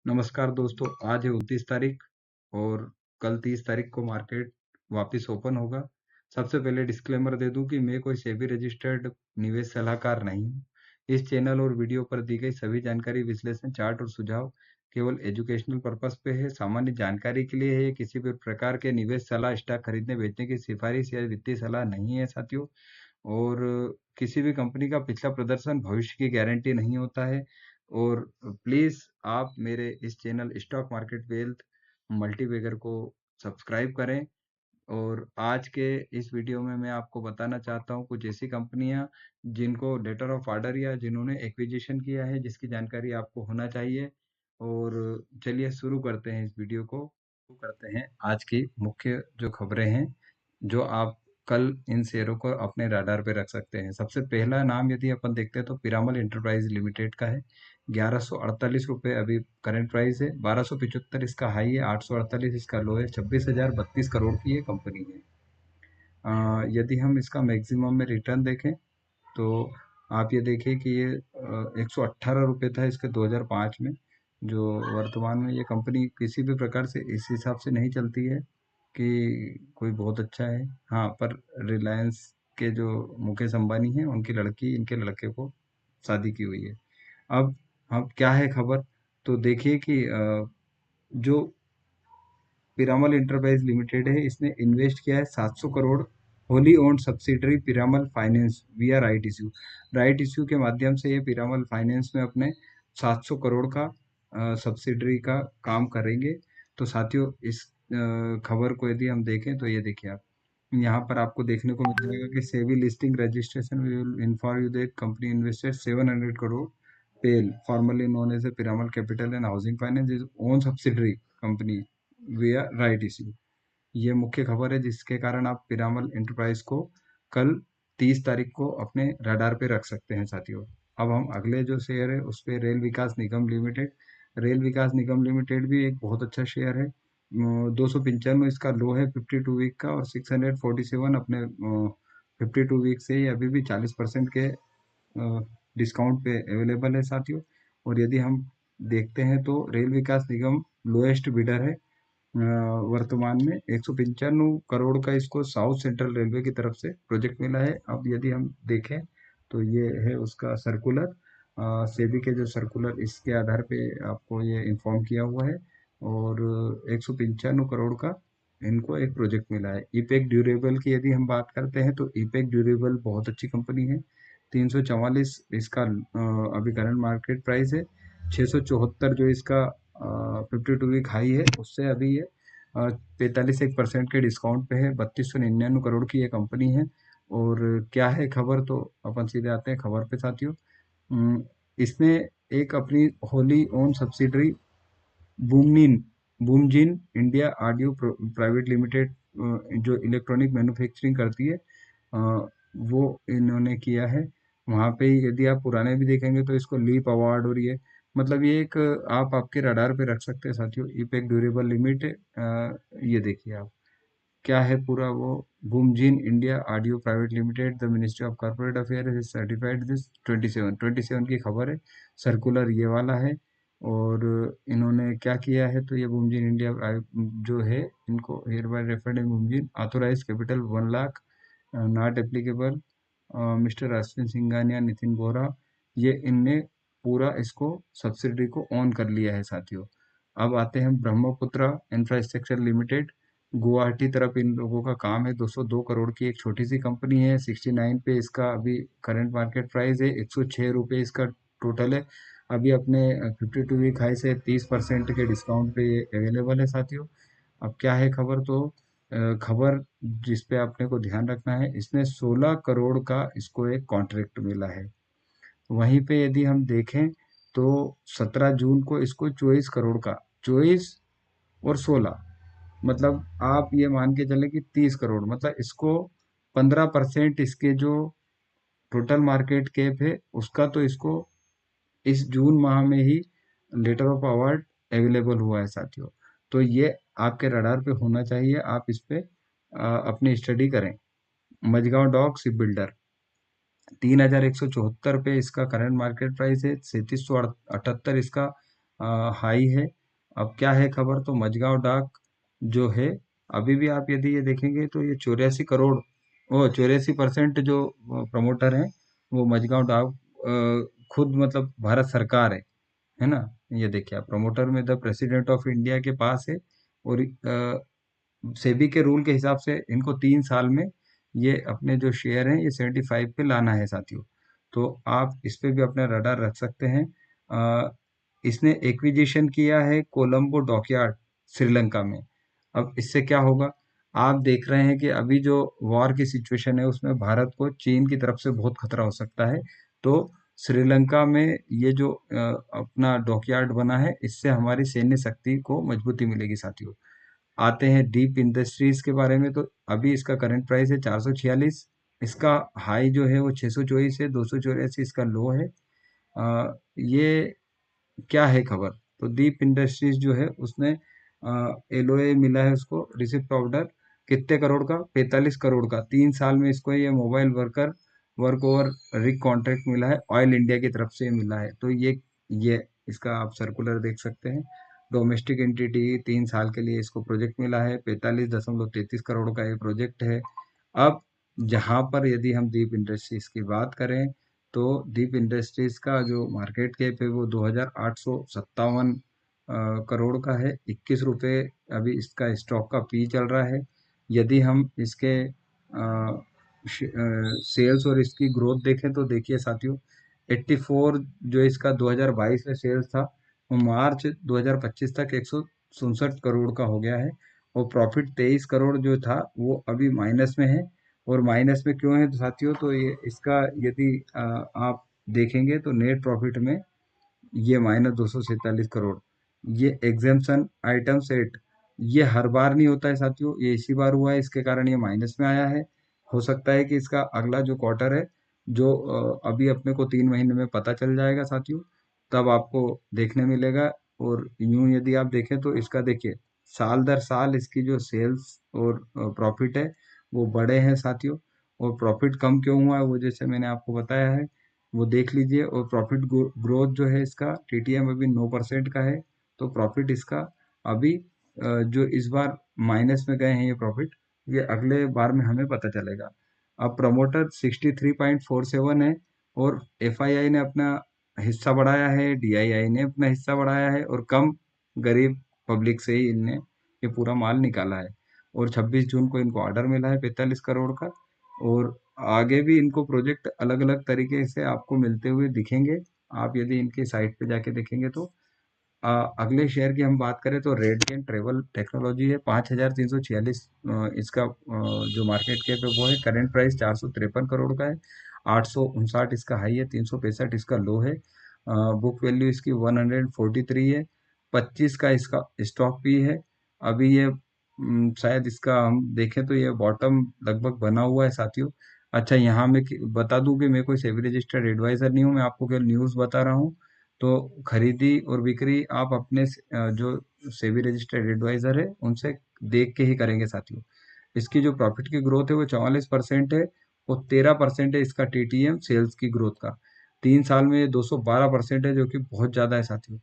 नमस्कार दोस्तों, आज है 29 तारीख और कल 30 तारीख को मार्केट वापस ओपन होगा। सबसे पहले डिस्क्लेमर दे दूं कि मैं कोई सेबी रजिस्टर्ड निवेश सलाहकार नहीं हूं। इस चैनल और वीडियो पर दी गई सभी जानकारी, विश्लेषण, चार्ट और सुझाव केवल एजुकेशनल पर्पस पे है, सामान्य जानकारी के लिए है। किसी भी प्रकार के निवेश सलाह, स्टॉक खरीदने बेचने की सिफारिश या वित्तीय सलाह नहीं है साथियों। और किसी भी कंपनी का पिछला प्रदर्शन भविष्य की गारंटी नहीं होता है। और प्लीज आप मेरे इस channel stock market wealth multibagger को सब्सक्राइब करें। और आज के इस वीडियो में मैं आपको बताना चाहता हूँ कुछ ऐसी कंपनियां जिनको लेटर ऑफ ऑर्डर या जिन्होंने एक्विजिशन किया है, जिसकी जानकारी आपको होना चाहिए। और चलिए शुरू करते हैं इस वीडियो को। शुरू करते हैं आज की मुख्य जो खबरें हैं, जो आप कल इन शेयरों को अपने राडार पे रख सकते हैं। सबसे पहला नाम यदि अपन देखते हैं तो पिरामल इंटरप्राइज लिमिटेड का है। 1148 रुपये अभी करंट प्राइस है। 1275 इसका हाई है, 848 इसका लो है। 26,032 करोड़ की ये कंपनी है। यदि हम इसका मैक्सिमम में रिटर्न देखें तो आप ये देखिए कि ये 118 रुपये था इसके 2005 में। जो वर्तमान में ये कंपनी किसी भी प्रकार से इस हिसाब से नहीं चलती है कि कोई बहुत अच्छा है। हाँ, पर रिलायंस के जो मुकेश अंबानी हैं, उनकी लड़की इनके लड़के को शादी की हुई है। अब क्या है खबर, तो देखिए कि जो पिरामल इंटरप्राइज लिमिटेड है, इसने इन्वेस्ट किया है 700 crore wholly owned subsidiary Piramal finance विया राइट इश्यू। राइट इश्यू के माध्यम से ये पिरामल फाइनेंस में अपने 700 करोड़ का सब्सिडरी का काम करेंगे। तो साथियों, इस खबर को यदि हम देखें तो ये देखिए आप, यहाँ पर आपको देखने को मिल जाएगा कि SEBI listing registration will inform you that company invested 700 crore PEL formerly known as a Piramal Capital and Housing Finance is own subsidiary company via right issue. ये मुख्य खबर है जिसके कारण आप पिरामल एंटरप्राइज को कल 30 तारीख को अपने रडार पे रख सकते हैं साथियों। अब हम अगले जो शेयर है उस पे रेल विकास निगम लिमिटेड। रेल विकास निगम लिमिटेड भी एक बहुत अच्छा शेयर है। 295 इसका लो है 52 वीक का, और 647 अपने 52 वीक से ही अभी भी 40% के डिस्काउंट पे अवेलेबल है साथियों। और यदि हम देखते हैं तो रेल विकास निगम लोएस्ट बिडर है। वर्तमान में 195 करोड़ का इसको साउथ सेंट्रल रेलवे की तरफ से प्रोजेक्ट मिला है। अब यदि हम देखें तो ये है उसका सर्कुलर, सेबी के जो सर्कुलर, इसके आधार पे आपको ये इन्फॉर्म किया हुआ है। और 195 करोड़ का इनको एक प्रोजेक्ट मिला है। ईपेक ड्यूरेबल की यदि हम बात करते हैं तो ईपेक ड्यूरेबल बहुत अच्छी कंपनी है। 344 इसका अभी करंट मार्केट प्राइस है। 674 जो इसका 52 वीक हाई है, उससे अभी ये 45% के डिस्काउंट पे है। 3299 करोड़ की ये कंपनी है। और क्या है खबर, तो अपन सीधे आते हैं खबर पे साथियों। इसने एक अपनी होली ओन सब्सिडरी बूमनिन Bumjin India audio private limited, जो इलेक्ट्रॉनिक मैन्युफैक्चरिंग करती है, वो इन्होंने किया है। वहाँ पे यदि आप पुराने भी देखेंगे तो इसको लीप अवार्ड, और ये मतलब ये एक आप आपके रडार पे रख सकते हैं साथियों। ईपेक ड्यूरेबल लिमिट, ये देखिए आप, क्या है पूरा वो, Bumjin India audio private limited, the ministry of corporate affair certified this 27 की खबर है। सर्कुलर ये वाला है। और इन्होंने क्या किया है, तो ये बूमजिन इंडिया जो है, इनको hereby referred in Bumjin authorize capital 1 lakh not applicable mister Ashwin Singhania Nitin Bora, ये इनने पूरा इसको सब्सिडी को ऑन कर लिया है साथियों। अब आते हैं ब्रह्मपुत्रा इंफ्रास्ट्रक्चर लिमिटेड। गुवाहाटी तरफ इन लोगों का काम है। 202 करोड़ की एक छोटी सी कंपनी है। 69 पे इसका अभी करंट मार्केट प्राइस है। 106 रुपये इसका टोटल है। अभी अपने 52 वीक हाई से 30% के डिस्काउंट पे ये अवेलेबल है साथियों। अब क्या है खबर, तो खबर जिस पे आपने को ध्यान रखना है, इसने 16 करोड़ का इसको एक कॉन्ट्रैक्ट मिला है। वहीं पे यदि हम देखें तो 17 जून को इसको 24 करोड़ का, 24 और 16, मतलब आप ये मान के चले कि 30 करोड़, मतलब इसको 15% इसके जो टोटल मार्केट कैप है उसका, तो इसको इस जून माह में ही लेटर ऑफ अवार्ड अवेलेबल हुआ है साथियों। तो ये आपके रडार पे होना चाहिए, आप इस पे अपनी स्टडी करें। मझगांव डॉक शिप बिल्डर, 3,174 पे इसका करंट मार्केट प्राइस है। 3778 इसका हाई है। अब क्या है खबर, तो मझगांव डाक जो है, अभी भी आप यदि ये देखेंगे तो ये 84 करोड़, वो 84% जो प्रमोटर हैं वो मझगांव डाक खुद मतलब भारत सरकार है ना। ये देखिए आप, प्रमोटर में द प्रेसिडेंट ऑफ इंडिया के पास है, और सेबी के रूल के हिसाब से इनको 3 साल में ये अपने जो शेयर हैं ये 75 पे लाना है साथियों। तो आप इस पे भी अपना रडार रख सकते हैं। इसने एक्विजिशन किया है कोलंबो डॉकयार्ड श्रीलंका में। अब इससे क्या होगा, आप देख रहे हैं कि अभी जो वॉर की सिचुएशन है उसमें भारत को चीन की तरफ से बहुत खतरा हो सकता है। तो श्रीलंका में ये जो अपना डॉकयार्ड बना है, इससे हमारी सैन्य शक्ति को मजबूती मिलेगी साथियों। आते हैं डीप इंडस्ट्रीज के बारे में, तो अभी इसका करंट प्राइस है 446, इसका हाई जो है वो 624 है, 284 इसका लो है। ये क्या है खबर, तो दीप इंडस्ट्रीज जो है उसने एलओए मिला है उसको, रिसिप्ट ऑर्डर कितने करोड़ का, 45 करोड़ का, 3 साल में इसको ये mobile work over rig contract मिला है, ऑयल इंडिया की तरफ से मिला है। तो ये इसका आप सर्कुलर देख सकते हैं। डोमेस्टिक एंटिटी 3 साल के लिए इसको प्रोजेक्ट मिला है, 45.33 करोड़ का ये प्रोजेक्ट है। अब जहां पर यदि हम दीप इंडस्ट्रीज की बात करें, तो दीप इंडस्ट्रीज का जो मार्केट कैप है वो 2,857 करोड़ का है, 21 रुपये अभी इसका स्टॉक का पी चल रहा है। यदि हम इसके सेल्स और इसकी ग्रोथ देखें तो देखिए साथियों, 84 जो इसका 2022 में सेल्स था, वो मार्च 2025 तक 167 करोड़ का हो गया है। और प्रॉफिट 23 करोड़ जो था वो अभी माइनस में है। और माइनस में क्यों है तो साथियों, तो ये इसका यदि आप देखेंगे तो नेट प्रॉफिट में ये -247 करोड़, ये एग्जेम्पशन आइटम सेट, ये हर बार नहीं होता है साथियों, ये इसी बार हुआ है, इसके कारण ये माइनस में आया है। हो सकता है कि इसका अगला जो क्वार्टर है, जो अभी अपने को 3 महीने में पता चल जाएगा साथियों, तब आपको देखने मिलेगा। और यूं यदि आप देखें तो इसका देखिए, साल दर साल इसकी जो सेल्स और प्रॉफिट है वो बड़े हैं साथियों। और प्रॉफिट कम क्यों हुआ है, वो जैसे मैंने आपको बताया है, वो देख लीजिए। और प्रॉफिट ग्रोथ जो है इसका टीटीएम अभी 9% का है। तो प्रॉफिट इसका अभी जो इस बार माइनस में गए हैं ये प्रॉफिट, ये अगले बार में हमें पता चलेगा। अब प्रमोटर 63.47 है, और एफआईआई ने अपना हिस्सा बढ़ाया है, डीआईआई ने अपना हिस्सा बढ़ाया है, और कम गरीब पब्लिक से ही इनने ये पूरा माल निकाला है। और 26 जून को इनको ऑर्डर मिला है 45 करोड़ का। और आगे भी इनको प्रोजेक्ट अलग अलग तरीके से आपको मिलते हुए दिखेंगे। आप यदि इनकी साइट पे जाके देखेंगे तो अगले शेयर की हम बात करें तो रेडियंट ट्रेवल टेक्नोलॉजी है, 5,346 इसका जो मार्केट कैप है वो है। करंट प्राइस 453 करोड़ का है, 859 इसका हाई है, 365 इसका लो है। बुक वैल्यू इसकी 143 है, 25 का इसका स्टॉक भी है। अभी ये शायद इसका हम देखें तो ये बॉटम लगभग बना हुआ है साथियों। अच्छा, यहाँ मैं बता दूं कि मैं कोई सेबी रजिस्टर्ड एडवाइजर नहीं हूँ, मैं आपको केवल न्यूज़ बता रहा हूँ। तो खरीदी और बिक्री आप अपने जो सेबी रजिस्टर्ड एडवाइजर है उनसे देख के ही करेंगे साथियों। इसकी जो प्रॉफिट की ग्रोथ है वो 44% है, और 13% है इसका टीटीएम सेल्स की ग्रोथ का। 3 साल में ये 212% है, जो कि बहुत ज्यादा है साथियों।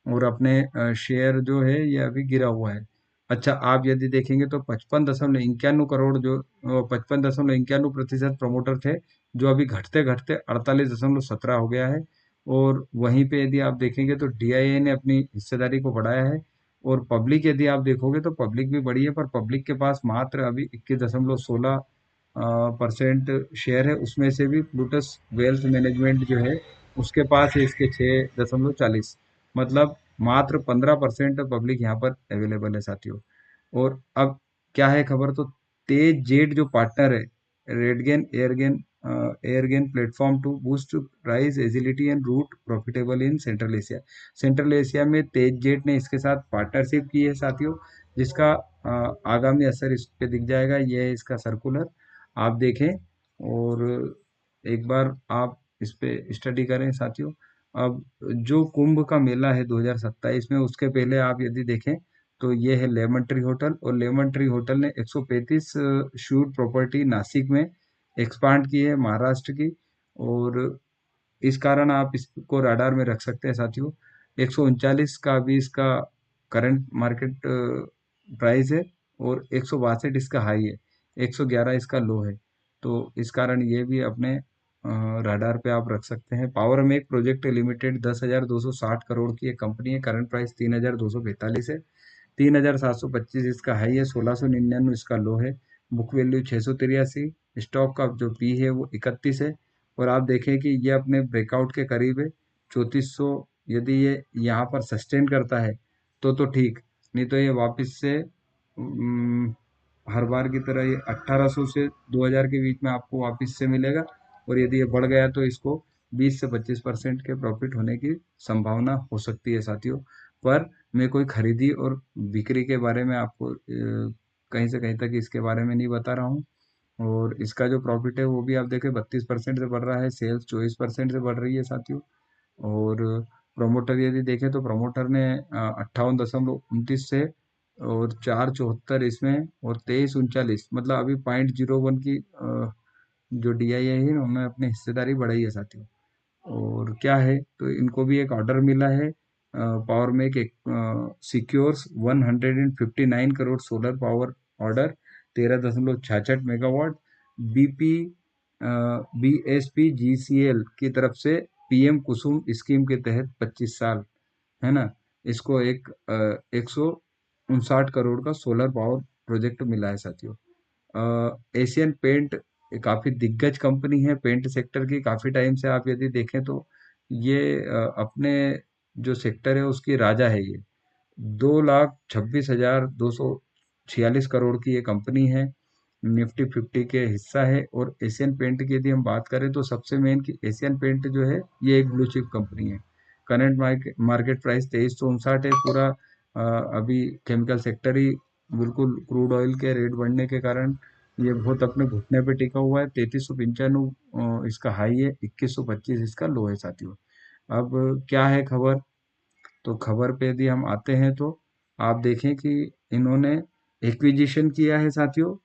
और अपने शेयर जो है ये अभी गिरा हुआ है। अच्छा, आप यदि देखेंगे तो 55.91 करोड़ जो 55.91% प्रमोटर थे, जो अभी घटते घटते 48.17 हो गया है। और वहीं पे यदि आप देखेंगे तो डीआईए ने अपनी हिस्सेदारी को बढ़ाया है। और पब्लिक यदि आप देखोगे तो पब्लिक भी बढ़ी है, पर पब्लिक के पास मात्र अभी 21.16% शेयर है। उसमें से भी प्लूटस वेल्थ मैनेजमेंट जो है उसके पास है इसके 6.40, मतलब मात्र 15% पब्लिक यहाँ पर अवेलेबल है साथियों। और अब क्या है खबर, तो तेज जेट जो पार्टनर है, रेडगेन एयरगेन platform to boost price agility and route profitable in Central Asia. Central Asia में तेज जेट ने इसके साथ पार्टनरशिप की है साथियों, जिसका आगामी असर इस पे दिख जाएगा। ये है इसका सर्कुलर, आप देखें और एक बार आप इस पे स्टडी करें साथियों। अब जो कुंभ का मेला है 2027 में, उसके पहले आप यदि देखें तो ये है लेमन ट्री होटल। और लेमन ट्री होटल ने 135 शूट प्रॉपर्टी नासिक में एक्सपांड की है, महाराष्ट्र की। और इस कारण आप इसको रडार में रख सकते हैं साथियों। 139 का अभी इसका करंट मार्केट प्राइस है और 162 इसका हाई है, 111 इसका लो है। तो इस कारण ये भी अपने राडार पे आप रख सकते हैं। Power make project limited 10,260 crore की एक कंपनी है, करंट प्राइस 3,245 है। 3,725 इसका हाई है, 1,699 इसका लो है। बुक वैल्यू 683, स्टॉक का जो पी है वो 31 है। और आप देखें कि ये अपने ब्रेकआउट के करीब है, 3400। यदि ये यहाँ पर सस्टेन करता है तो ठीक, नहीं तो ये वापस से हर बार की तरह ये 1800 से 2000 के बीच में आपको वापस से मिलेगा। और यदि ये बढ़ गया तो इसको 20 से 25% के प्रॉफिट होने की संभावना हो सकती है साथियों। पर मैं कोई खरीदी और बिक्री के बारे में आपको कहीं से कहीं तक इसके बारे में नहीं बता रहा हूँ। और इसका जो प्रॉफिट है वो भी आप देखें 32% से बढ़ रहा है, सेल्स 24% से बढ़ रही है साथियों। और प्रमोटर यदि देखें तो प्रमोटर ने 58.29 से और 474 इसमें और 2339, मतलब अभी 0.01 की जो DII है उन्होंने अपनी हिस्सेदारी बढ़ाई है साथियों। और क्या है तो इनको भी एक ऑर्डर मिला है, पावर मेक एक secures 159 crore solar power order, 13.66 megawatt, BP BSPGCL की तरफ से PM कुसुम स्कीम के तहत 25 साल, है ना, इसको एक 159 करोड़ का सोलर पावर प्रोजेक्ट मिला है साथियों। एशियन पेंट काफी दिग्गज कंपनी है पेंट सेक्टर की, काफी टाइम से आप यदि देखें तो ये अपने जो सेक्टर है उसकी राजा है ये। 2,26,246 करोड़ की ये कंपनी है, निफ्टी 50 के हिस्सा है। और एशियन पेंट की यदि हम बात करें तो सबसे मेन की एशियन पेंट जो है ये एक ब्लू चिप कंपनी है। करंट मार्केट प्राइस 2359 है। पूरा अभी केमिकल सेक्टर ही बिल्कुल क्रूड ऑयल के रेट बढ़ने के कारण ये बहुत अपने घुटने पे टिका हुआ है। 3395 इसका हाई है, 2125 इसका लो है साथियों। अब क्या है खबर, तो खबर पे यदि हम आते हैं तो आप देखें कि इन्होंने एक्विजिशन किया है साथियों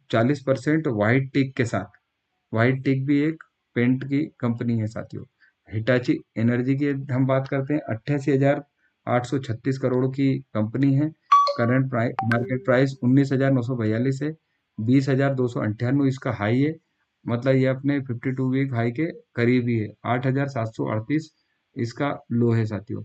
40% वाइट टिक के साथ। वाइट टिक भी एक पेंट की कंपनी है साथियों। हिटाची एनर्जी की हम बात करते हैं, 88,836 करोड़ की कंपनी है। करंट मार्केट प्राइस 19,942 है, 20,298 इसका हाई है, मतलब ये अपने 52 वीक हाई के करीब ही है। 8,738 इसका लो है साथियों।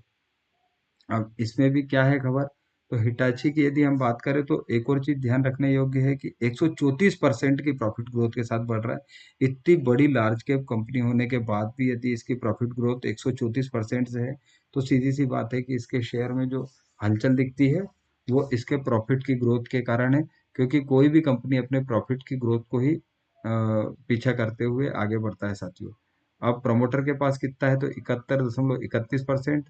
अब इसमें भी क्या है खबर, तो हिटाची की यदि हम बात करें तो एक और चीज ध्यान रखने योग्य है कि 134% की प्रॉफिट ग्रोथ के साथ बढ़ रहा है। इतनी बड़ी लार्ज कैप कंपनी होने के बाद भी यदि इसकी प्रॉफिट ग्रोथ 134% से है तो सीधी सी बात है कि इसके शेयर में जो हलचल दिखती है वो इसके प्रॉफिट की ग्रोथ के कारण है। क्योंकि कोई भी कंपनी अपने प्रॉफिट की ग्रोथ को ही पीछा करते हुए आगे बढ़ता है साथियों। अब प्रमोटर के पास कितना है तो 71.31%।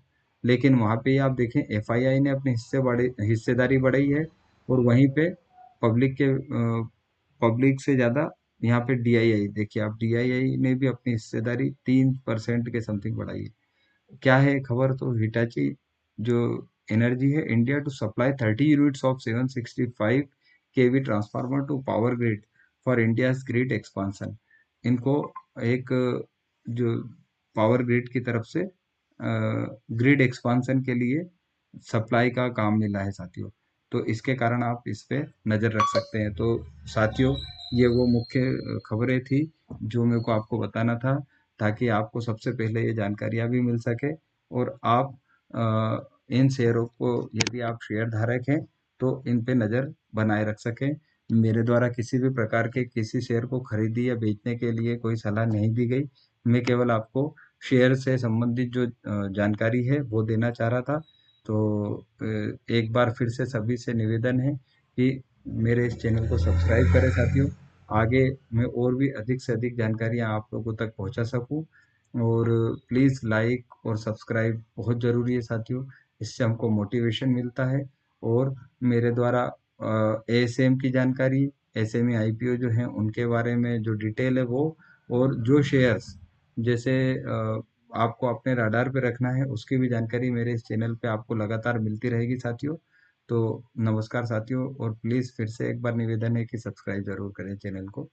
लेकिन वहां पे आप देखें FII ने अपनी हिस्सेदारी बढ़ाई है। और वहीं पे पब्लिक से ज्यादा यहाँ पे DII देखिए आप, DII ने भी अपनी हिस्सेदारी 3% के समथिंग बढ़ाई है। क्या है खबर, तो हिटाची जो एनर्जी है India to supply 30 units of 765 KV transformer to power grid for India grid expansion. इनको एक जो पावर ग्रिड की तरफ से ग्रिड एक्सपांसन के लिए सप्लाई का काम मिला है साथियों। तो इसके कारण आप इस पे नज़र रख सकते हैं। तो साथियों ये वो मुख्य खबरें थी जो मेरे को आपको बताना था, ताकि आपको सबसे पहले ये जानकारियाँ भी मिल सके और आप इन शेयरों को यदि आप शेयर धारक हैं तो इन पे नज़र बनाए रख सकें। मेरे द्वारा किसी भी प्रकार के किसी शेयर को खरीदी या बेचने के लिए कोई सलाह नहीं दी गई। मैं केवल आपको शेयर से संबंधित जो जानकारी है वो देना चाह रहा था। तो एक बार फिर से सभी से निवेदन है कि मेरे इस चैनल को सब्सक्राइब करें साथियों। आगे मैं और भी अधिक से अधिक जानकारियाँ आप लोगों तक पहुँचा सकूँ। और प्लीज़ लाइक और सब्सक्राइब बहुत ज़रूरी है साथियों, इससे हमको मोटिवेशन मिलता है। और मेरे द्वारा ASM की जानकारी, SME IPO जो हैं उनके बारे में जो डिटेल है वो, और जो शेयर्स जैसे आपको अपने राडार पे रखना है उसकी भी जानकारी मेरे इस चैनल पे आपको लगातार मिलती रहेगी साथियों। तो नमस्कार साथियों, और प्लीज़ फिर से एक बार निवेदन है कि सब्सक्राइब जरूर करें चैनल को।